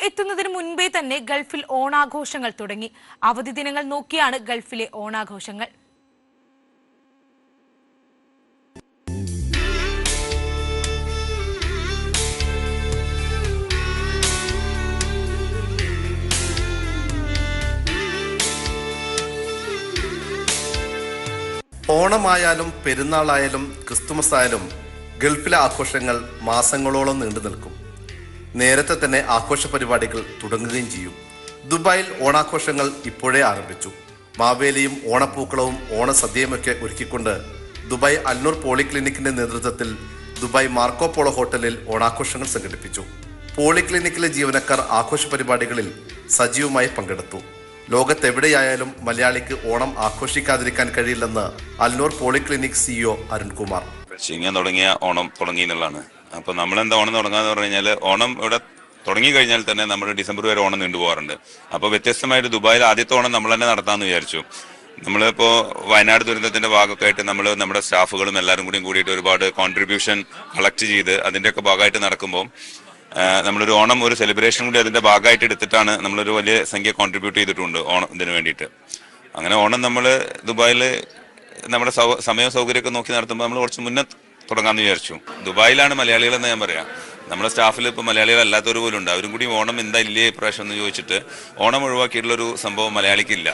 എത്തുന്നതിന് മുൻപേ തന്നെ ഗൾഫിൽ ഓണാഘോഷങ്ങൾ തുടങ്ങി. അവധി ദിനങ്ങൾ നോക്കിയാണ് ഗൾഫിലെ ഓണാഘോഷങ്ങൾ. ഓണമായാലും പെരുന്നാളായാലും ക്രിസ്തുമസ് ആയാലും ഗൾഫിലെ ആഘോഷങ്ങൾ മാസങ്ങളോളം നീണ്ടു നിൽക്കും. നേരത്തെ തന്നെ ആഘോഷ പരിപാടികൾ തുടങ്ങുകയും ചെയ്യും. ദുബായിൽ ഓണാഘോഷങ്ങൾ ഇപ്പോഴേ ആരംഭിച്ചു. മാവേലിയും ഓണപ്പൂക്കളവും ഓണസദ്യയുമൊക്കെ ഒരുക്കിക്കൊണ്ട് ദുബായ് അൽനൂർ പോളിക്ലിനിക്കിന്റെ നേതൃത്വത്തിൽ ദുബായ് മാർക്കോ പോളോ ഹോട്ടലിൽ ഓണാഘോഷങ്ങൾ സംഘടിപ്പിച്ചു. പോളിക്ലിനിക്കിലെ ജീവനക്കാർ ആഘോഷ പരിപാടികളിൽ സജീവമായി പങ്കെടുത്തു. ലോകത്തെവിടെയായാലും മലയാളിക്ക് ഓണം ആഘോഷിക്കാതിരിക്കാൻ കഴിയില്ലെന്ന് അൽനൂർ പോളിക്ലിനിക് CEO അരുൺകുമാർ. ചിങ്ങം തുടങ്ങിയ ഓണം തുടങ്ങി എന്നുള്ളതാണ്. അപ്പോൾ നമ്മളെന്താ ഓണം തുടങ്ങാന്ന് പറഞ്ഞു കഴിഞ്ഞാൽ, ഓണം ഇവിടെ തുടങ്ങി കഴിഞ്ഞാൽ തന്നെ നമ്മൾ ഡിസംബർ വരെ ഓണം നീണ്ടുപോകാറുണ്ട്. അപ്പോൾ വ്യത്യസ്തമായിട്ട് ദുബായിൽ ആദ്യത്തെ ഓണം നമ്മൾ തന്നെ നടത്താമെന്ന് വിചാരിച്ചു. നമ്മളിപ്പോൾ വയനാട് ദുരന്തത്തിന്റെ ഭാഗമൊക്കെ ആയിട്ട് നമ്മുടെ സ്റ്റാഫുകളും എല്ലാവരും കൂടിയിട്ട് ഒരുപാട് കോൺട്രിബ്യൂഷൻ കളക്ട് ചെയ്ത് അതിൻ്റെയൊക്കെ ഭാഗമായിട്ട് നടക്കുമ്പോൾ നമ്മളൊരു ഓണം ഒരു സെലിബ്രേഷൻ കൂടി അതിന്റെ ഭാഗമായിട്ട് എടുത്തിട്ടാണ് നമ്മളൊരു വലിയ സംഖ്യ കോൺട്രിബ്യൂട്ട് ചെയ്തിട്ടുണ്ട് ഓണം ഇതിന് വേണ്ടിയിട്ട്. അങ്ങനെ ഓണം നമ്മൾ ദുബായിൽ നമ്മുടെ സമയവും സൗകര്യമൊക്കെ നോക്കി നടത്തുമ്പോൾ നമ്മൾ കുറച്ച് മുന്നേ തുടങ്ങാമെന്ന് വിചാരിച്ചു. ദുബായിലാണ് മലയാളികളെന്ന് ഞാൻ പറയാം. നമ്മുടെ സ്റ്റാഫിൽ ഇപ്പോൾ മലയാളികളല്ലാത്തവർ പോലും ഉണ്ട്. അവരും കൂടി ഓണം എന്താ ഇല്ലേ ഇപ്രാവശ്യം എന്ന് ചോദിച്ചിട്ട് ഓണം ഒഴിവാക്കിയിട്ടുള്ളൊരു സംഭവം മലയാളിക്കില്ല.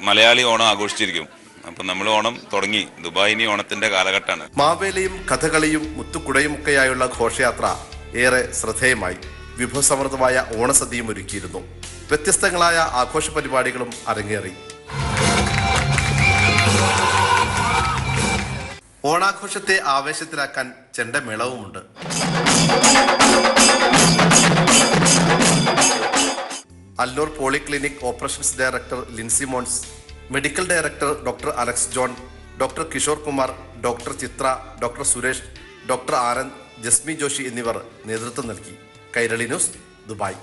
മലയാളി ഓണം ആഘോഷിച്ചിരിക്കും. അപ്പം നമ്മൾ ഓണം തുടങ്ങി. ദുബായ് ഇനി ഓണത്തിന്റെ കാലഘട്ടമാണ്. മാവേലിയും കഥകളിയും മുത്തുകുടയുമൊക്കെയായുള്ള ഘോഷയാത്ര ഏറെ ശ്രദ്ധേയമായി. വിഭവസമൃദ്ധമായ ഓണസദ്യയും ഒരുക്കിയിരുന്നു. വ്യത്യസ്തങ്ങളായ ആഘോഷ പരിപാടികളും അരങ്ങേറി. ഓണാഘോഷത്തെ ആവേശത്തിലാക്കാൻ ചെണ്ടമേളവുമുണ്ട്. Al Noor polyclinic operations director Lincy Mons, medical director doctor Alex John, doctor Kishore Kumar, doctor Chithra, doctor Suresh, doctor Anand, Jasmi Joshi എന്നിവർ നേതൃത്വം നൽകി. Kairali news, Dubai.